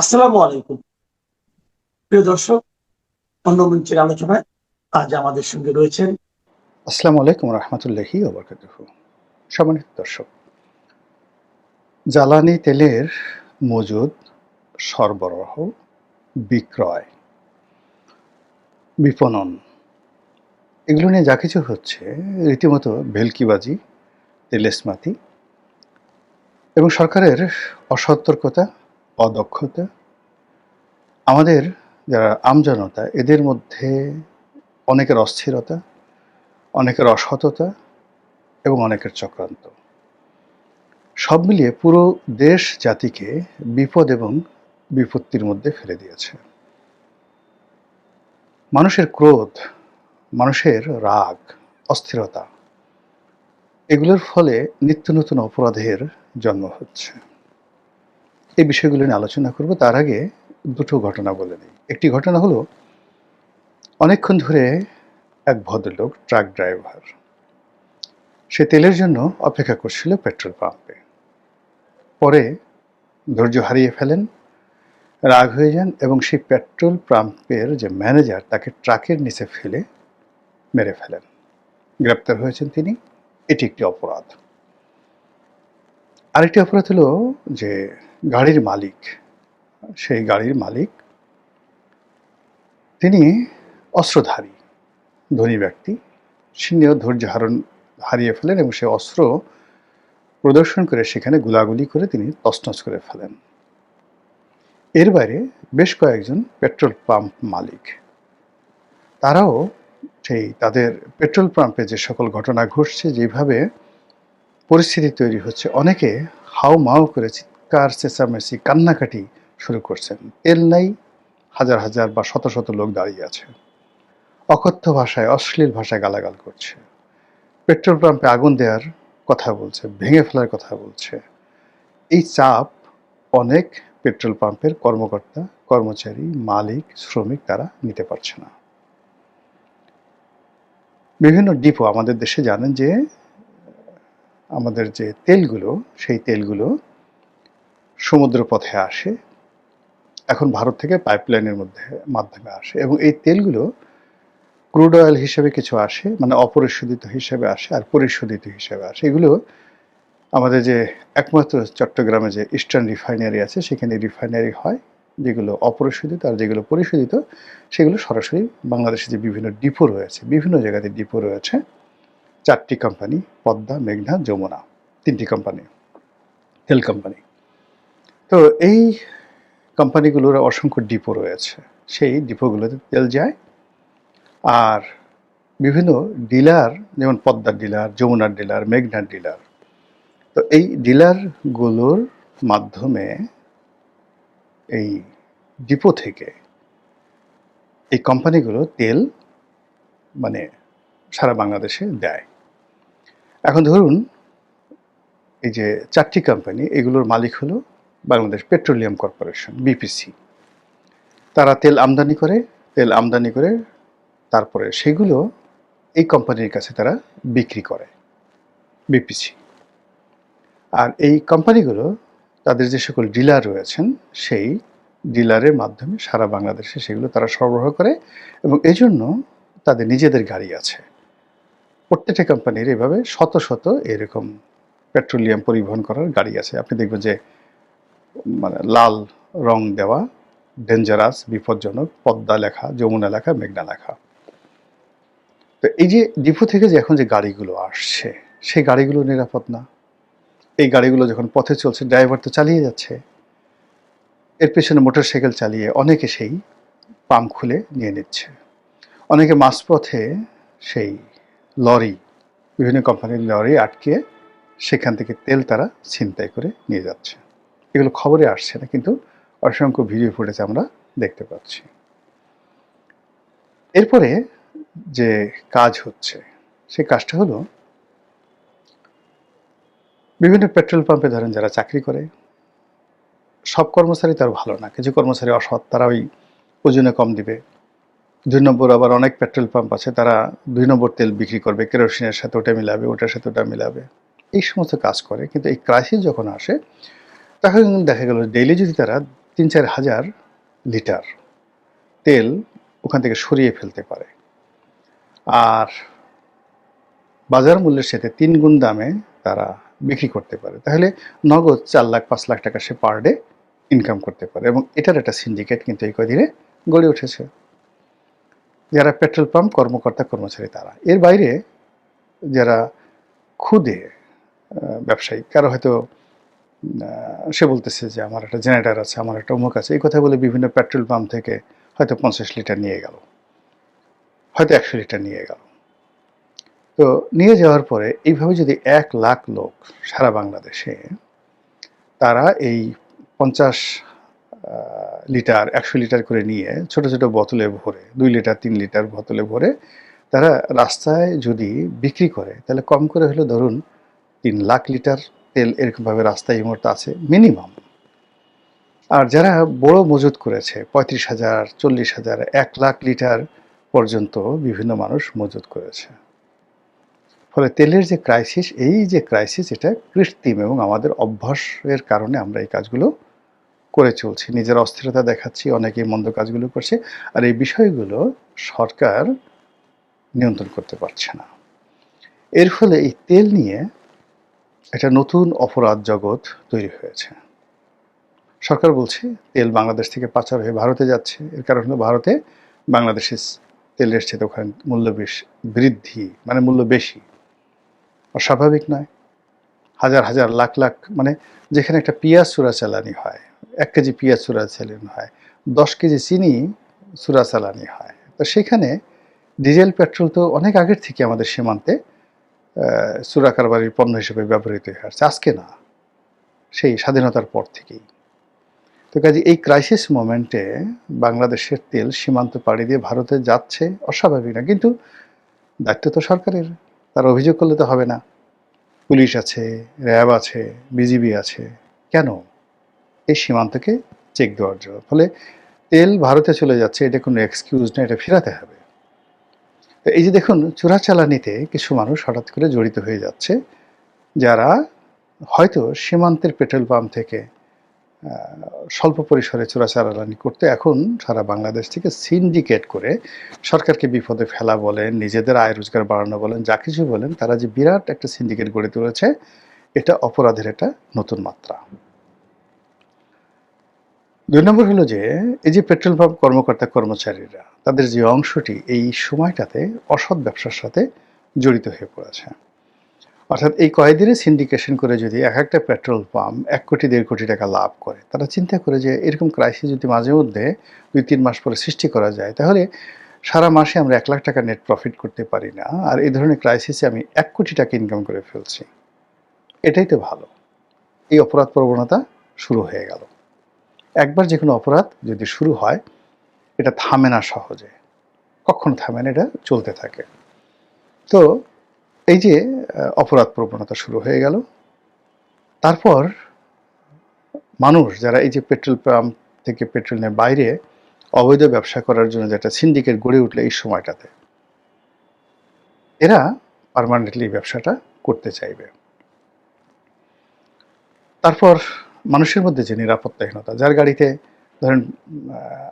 আসসালামু আলাইকুম। প্রিয় দর্শক, অন্য মঞ্চের আলোচনায় আজ আমাদের সঙ্গে রয়েছেন। আসসালামু আলাইকুম রহমতুল্লাহি ওবরকাতুহু। সম্মানিত দর্শক, জ্বালানি তেলের মজুদ, সরবরাহ, বিক্রয়, বিপণন এগুলো নিয়ে যা কিছু হচ্ছে রীতিমতো ভেলকিবাজি, তেলেস্মাতি এবং সরকারের অসতর্কতা, অদক্ষতা, আমাদের যারা আমজনতা এদের মধ্যে অনেকের অস্থিরতা, অনেকের অসততা এবং অনেকের চক্রান্ত সব মিলিয়ে পুরো দেশ জাতিকে বিপদ এবং বিপত্তির মধ্যে ফেলে দিয়েছে। মানুষের ক্রোধ, মানুষের রাগ, অস্থিরতা এগুলোর ফলে নিত্য নতুন অপরাধের জন্ম হচ্ছে। এই বিষয়গুলো নিয়ে আলোচনা করব। তার আগে দুটো ঘটনা বলে নিই। একটি ঘটনা হলো, অনেকক্ষণ ধরে এক ভদ্রলোক ট্রাক ড্রাইভার, সে তেলের জন্য অপেক্ষা করছিল পেট্রোল পাম্পে। পরে ধৈর্য হারিয়ে ফেলেন, রাগ হয়ে যান এবং সেই পেট্রোল পাম্পের যে ম্যানেজার তাকে ট্রাকের নিচে ফেলে মেরে ফেলেন। গ্রেপ্তার হয়েছেন তিনি। এটি একটি অপরাধ। আরেকটি অপরাধ হলো যে গাড়ির মালিক, সেই গাড়ির মালিক তিনি অস্ত্রধারী ধনী ব্যক্তি, সিনিয়র ধৈর্য হারিয়ে ফেলেন এবং সে অস্ত্র প্রদর্শন করে সেখানে গুলাগুলি করে তিনি তছনছ করে ফেলেন। এর বাইরে বেশ কয়েকজন পেট্রোল পাম্প মালিক, তারাও সেই তাদের পেট্রোল পাম্পে যে সকল ঘটনা ঘটছে, যেভাবে পরিস্থিতি তৈরি হচ্ছে, অনেকে হাউ মাউ করে চিৎকার চেঁচামেচি কান্নাকাটি শুরু করছেন। তেল নাই, হাজার হাজার বা শত শত লোক দাঁড়িয়ে আছে, অকথ্য ভাষায় অশ্লীল ভাষায় গালাগাল করছে, পেট্রোল পাম্পে আগুন দেওয়ার কথা বলছে, ভেঙে ফেলার কথা বলছে। এই চাপ অনেক পেট্রোল পাম্পের কর্মকর্তা, কর্মচারী, মালিক, শ্রমিক তারা নিতে পারছে না। বিভিন্ন ডিপো আমাদের দেশে জানেন যে আমাদের যে তেলগুলো, সেই তেলগুলো সমুদ্র পথে আসে, এখন ভারত থেকে পাইপলাইনের মাধ্যমে আসে এবং এই তেলগুলো ক্রুড অয়েল হিসেবে কিছু আসে, মানে অপরিশোধিত হিসেবে আসে আর পরিশোধিত হিসেবে আসে। এগুলো আমাদের যে একমাত্র চট্টগ্রামে যে ইস্টার্ন রিফাইনারি আছে, সেখানে রিফাইনারি হয়, যেগুলো অপরিশোধিত, আর যেগুলো পরিশোধিত সেগুলো সরাসরি বাংলাদেশে যে বিভিন্ন ডিপো রয়েছে, বিভিন্ন জায়গাতে ডিপো রয়েছে, 4টি কোম্পানি, পদ্মা, মেঘনা, যমুনা, 3টি কোম্পানি, তেল কোম্পানি। তো এই কোম্পানিগুলোর অসংখ্য ডিপো রয়েছে, সেই ডিপোগুলোতে তেল যায়। আর বিভিন্ন ডিলার, যেমন পদ্মার ডিলার, যমুনার ডিলার, মেঘনার ডিলার, তো এই ডিলারগুলোর মাধ্যমে এই ডিপো থেকে এই কোম্পানিগুলো তেল মানে সারা বাংলাদেশে দেয়। এখন ধরুন এই যে 4টি কোম্পানি, এগুলোর মালিক হলো বাংলাদেশ পেট্রোলিয়াম কর্পোরেশন, বিপিসি। তারা তেল আমদানি করে, তারপরে সেগুলো এই কোম্পানির কাছে তারা বিক্রি করে, বিপিসি। আর এই কোম্পানিগুলো তাদের যে সকল ডিলার রয়েছেন, সেই ডিলারের মাধ্যমে সারা বাংলাদেশে সেগুলো তারা সরবরাহ করে এবং এজন্য তাদের নিজেদের গাড়ি আছে। প্রত্যেকটা কোম্পানির এভাবে শত শত এরকম পেট্রোলিয়াম পরিবহন করার গাড়ি আছে। আপনি দেখবেন যে মানে লাল রং দেওয়া, ডেঞ্জারাস, বিপজ্জনক, পদ্মা লেখা, যমুনা লেখা, মেঘনা লেখা। তো এই যে ডিপো থেকে যে এখন যে গাড়িগুলো আসছে, সেই গাড়িগুলো নিরাপদ না। এই গাড়িগুলো যখন পথে চলছে, ড্রাইভার তো চালিয়ে যাচ্ছে, এর পেছনে মোটরসাইকেল চালিয়ে অনেকে সেই পাম্প খুলে নিয়ে নিচ্ছে। অনেকে মাঝপথে সেই লরি, বিভিন্ন কোম্পানির লরি আটকে সেখান থেকে তেল তারা ছিনতাই করে নিয়ে যাচ্ছে। এগুলো খবরে আসছে না, কিন্তু অসংখ্য ভিডিও ফুটেজ আমরা দেখতে পাচ্ছি। এরপরে যে কাজ হচ্ছে, সেই কাজটা হলো, বিভিন্ন পেট্রোল পাম্পে ধরেন যারা চাকরি করে, সব কর্মচারী তার ভালো না, কিছু কর্মচারী অসৎ, তারা ওই ওজনে কম দিবে। 2 নম্বর আবার অনেক পেট্রোল পাম্প আছে, তারা 2 নম্বর তেল বিক্রি করবে, কেরোসিনের সাথে ওটা মিলাবে, ওটার সাথে ওটা মিলাবে, এই সমস্ত কাজ করে। কিন্তু এই ক্রাইসিস যখন আসে, তখন দেখা গেল ডেইলি যদি তারা 3-4 হাজার লিটার তেল ওখান থেকে সরিয়ে ফেলতে পারে, আর বাজার মূল্যের সাথে 3 গুণ দামে তারা বিক্রি করতে পারে। তাহলে নগদ 4 লাখ 5 লাখ টাকা সে পার ডে ইনকাম করতে পারে, এবং এটার একটা সিন্ডিকেট কিন্তু এই কদিনে গড়ে উঠেছে। যারা পেট্রোল পাম্প কর্মকর্তা কর্মচারী তারা, এর বাইরে যারা খুদে ব্যবসায়ী, কারো হয়তো সে বলতেছে যে আমার একটা জেনারেটর আছে, আমার একটা অমুক আছে, এই কথা বলে বিভিন্ন পেট্রোল পাম্প থেকে হয়তো 50 লিটার নিয়ে গেল, হয়তো 100 লিটার নিয়ে গেল। তো নিয়ে যাওয়ার পরে এইভাবে যদি 1 লাখ লোক সারা বাংলাদেশে তারা এই 50 লিটার 100 লিটার করে নিয়ে ছোট ছোট বোতলে ভরে, 2 লিটার 3 লিটার বোতলে ভরে তারা রাস্তায় যদি বিক্রি করে, তাহলে কম করে হলে ধরুন 3 লাখ লিটার তেল এরকমভাবে রাস্তায় এই মুহূর্তে আছে মিনিমাম। আর যারা বড় মজুত করেছে 35,000, 40,000, 1 লাখ লিটার পর্যন্ত বিভিন্ন মানুষ মজুত করেছে। ফলে তেলের যে ক্রাইসিস, এই যে ক্রাইসিস, এটা কৃত্রিম এবং আমাদের অভ্যাসের কারণে আমরা এই কাজগুলো করে চলছি, নিজের অস্থিরতা দেখাচ্ছি, অনেকেই মন্দ কাজগুলো করছে, আর এই বিষয়গুলো সরকার নিয়ন্ত্রণ করতে পারছে না। এর ফলে এই তেল নিয়ে একটা নতুন অপরাধ জগৎ তৈরি হয়েছে। সরকার বলছে তেল বাংলাদেশ থেকে পাচার হয়ে ভারতে যাচ্ছে, এর কারণ হলো ভারতে বাংলাদেশের তেলের চেয়ে ওখানে মূল্য বৃদ্ধি, মানে মূল্য বেশি। অস্বাভাবিক নয়। হাজার হাজার লাখ লাখ, মানে যেখানে একটা পেঁয়াজ চোরাচালানি হয়, 1 কেজি পেঁয়াজ চোরাচালানি হয়, 10 কেজি চিনি চোরাচালানি হয়, তো সেখানে ডিজেল পেট্রোল তো অনেক আগের থেকে আমাদের সীমান্তে চোরা কারবারির পণ্য হিসেবে ব্যবহৃত হয়ে আসছে, আজকে না, সেই স্বাধীনতার পর থেকেই। তো কাজে এই ক্রাইসিস মোমেন্টে বাংলাদেশের তেল সীমান্ত পাড়ি দিয়ে ভারতে যাচ্ছে, অস্বাভাবিক না, কিন্তু দায়িত্ব তো সরকারের, তার অভিযোগ করলে তো হবে না। পুলিশ আছে, র্যাব আছে, বিজিবি আছে, কেন? এই সীমান্তকে চেক দেওয়ার জন্য। ফলে তেল ভারতে চলে যাচ্ছে, এটা কোনো এক্সকিউজ না, এটা ফেরাতে হবে। তো এই যে দেখুন, চোরাচালানিতে কিছু মানুষ হঠাৎ করে জড়িত হয়ে যাচ্ছে, যারা হয়তো সীমান্তের পেট্রোল পাম্প থেকে স্বল্প পরিসরে চোরাচালানি করতে এখন সারা বাংলাদেশ থেকে সিন্ডিকেট করে সরকারকে বিপদে ফেলা বলেন, নিজেদের আয় রোজগার বাড়ানো বলেন, যা কিছু বলেন, তারা যে বিরাট একটা সিন্ডিকেট গড়ে তুলেছে, এটা অপরাধের একটা নতুন মাত্রা। 2 নম্বর হলো যে এই যে পেট্রোল পাম্প কর্মকর্তা কর্মচারীরা, তাদের যে অংশটি এই সময়টাতে অসৎ ব্যবসার সাথে জড়িত হয়ে পড়েছে। অর্থাৎ এই কয়েকদিনে সিন্ডিকেশন করে যদি এক একটা পেট্রোল পাম্প 1 কোটি 1.5 কোটি টাকা লাভ করে, তারা চিন্তা করে যে এরকম ক্রাইসিস যদি মাঝে মধ্যে 2-3 মাস পরে সৃষ্টি করা যায়, তাহলে সারা মাসে আমরা 1 লাখ টাকা নেট প্রফিট করতে পারি না, আর এই ধরনের ক্রাইসিসে আমি 1 কোটি টাকা ইনকাম করে ফেলছি, এটাই তো ভালো। এই অপরাধ প্রবণতা শুরু হয়ে গেল। একবার যে কোনো অপরাধ যদি শুরু হয়, এটা থামে না সহজে, কখনো থামে না, এটা চলতে থাকে। তো এই যে অপরাধ প্রবণতা শুরু হয়ে গেল, তারপর মানুষ যারা এই যে পেট্রোল পাম্প থেকে পেট্রোলের বাইরে অবৈধ ব্যবসা করার জন্য যেটা সিন্ডিকেট গড়ে উঠলে এই সময়টাতে, এরা পার্মানেন্টলি ব্যবসাটা করতে চাইবে। তারপর মানুষের মধ্যে যে নিরাপত্তাহীনতা, যার গাড়িতে ধরেন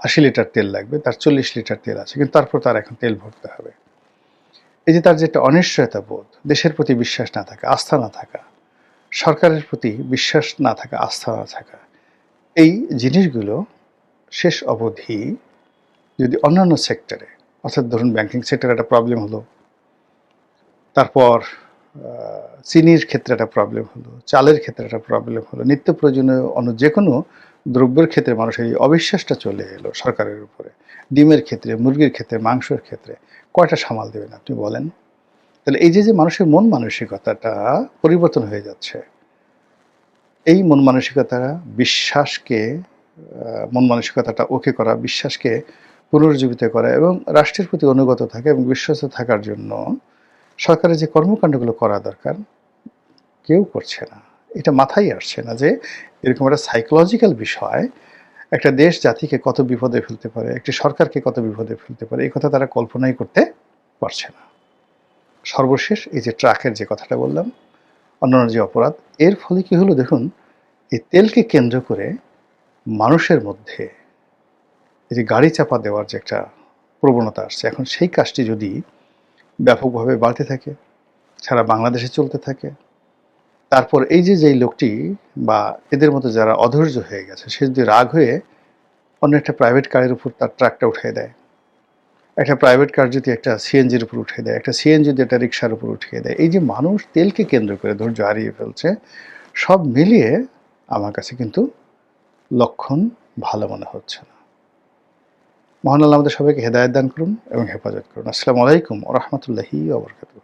80 লিটার তেল লাগবে, তার 40 লিটার তেল আছে, কিন্তু তারপর তার এখন তেল ভরতে হবে। এই যে তার যে একটা অনিশ্চয়তা বোধ, দেশের প্রতি বিশ্বাস না থাকা, আস্থা না থাকা, সরকারের প্রতি বিশ্বাস না থাকা, আস্থা না থাকা, এই জিনিসগুলো শেষ অবধি যদি অন্যান্য সেক্টরে, অর্থাৎ ধরুন ব্যাংকিং সেক্টরে একটা প্রবলেম হলো, তারপর চিনির ক্ষেত্রে একটা প্রবলেম হলো, চালের ক্ষেত্রে একটা প্রবলেম হলো, নিত্য প্রয়োজনীয় অন্য যে কোনো দ্রব্যের ক্ষেত্রে মানুষের এই অবিশ্বাসটা চলে এলো সরকারের উপরে, ডিমের ক্ষেত্রে, মুরগির ক্ষেত্রে, মাংসের ক্ষেত্রে, কয়টা সামাল দেবেন আপনি বলেন? তাহলে এই যে মানুষের মন মানসিকতাটা পরিবর্তন হয়ে যাচ্ছে, এই মন মানসিকতা বিশ্বাসকে, মন মানসিকতাটা ওকে করা, বিশ্বাসকে পুনরুজ্জীবিত করা এবং রাষ্ট্রের প্রতি অনুগত থাকা এবং বিশ্বস্ত থাকার জন্য সরকারের যে কর্মকাণ্ডগুলো করা দরকার, কেউ করছে না। এটা মাথায় আসছে না যে এরকম একটা সাইকোলজিক্যাল বিষয় একটা দেশ জাতিকে কত বিপদে ফেলতে পারে, একটি সরকারকে কত বিপদে ফেলতে পারে, এই কথা তারা কল্পনাই করতে পারছে না। সর্বশেষ এই যে ট্রাকের যে কথাটা বললাম, অন্যান্য যে অপরাধ, এর ফলে কি হলো দেখুন, এই তেলকে কেন্দ্র করে মানুষের মধ্যে এই যে গাড়ি চাপা দেওয়ার যে একটা প্রবণতা আসছে, এখন সেই কাজটি যদি ব্যাপকভাবে বাড়তে থাকে, সারা বাংলাদেশে চলতে থাকে, তারপর এই যে যেই লোকটি বা এদের মতো যারা অধৈর্য হয়ে গেছে, সে যদি রাগ হয়ে অন্য একটা প্রাইভেট কারের উপর তার ট্রাকটা উঠিয়ে দেয়, একটা প্রাইভেট কার যদি একটা সিএনজির উপর উঠিয়ে দেয়, একটা সিএনজি যদি একটা রিক্সার উপর উঠিয়ে দেয়, এই যে মানুষ তেলকে কেন্দ্র করে ধৈর্য হারিয়ে ফেলছে, সব মিলিয়ে আমার কাছে কিন্তু লক্ষণ ভালো মনে হচ্ছে না। মহান আল্লাহ আমাদের সবাইকে হেদায়েত দান করুন এবং হেফাজত করুন। আসসালামু আলাইকুম ওয়া রাহমাতুল্লাহি ওয়া বারাকাতুহু।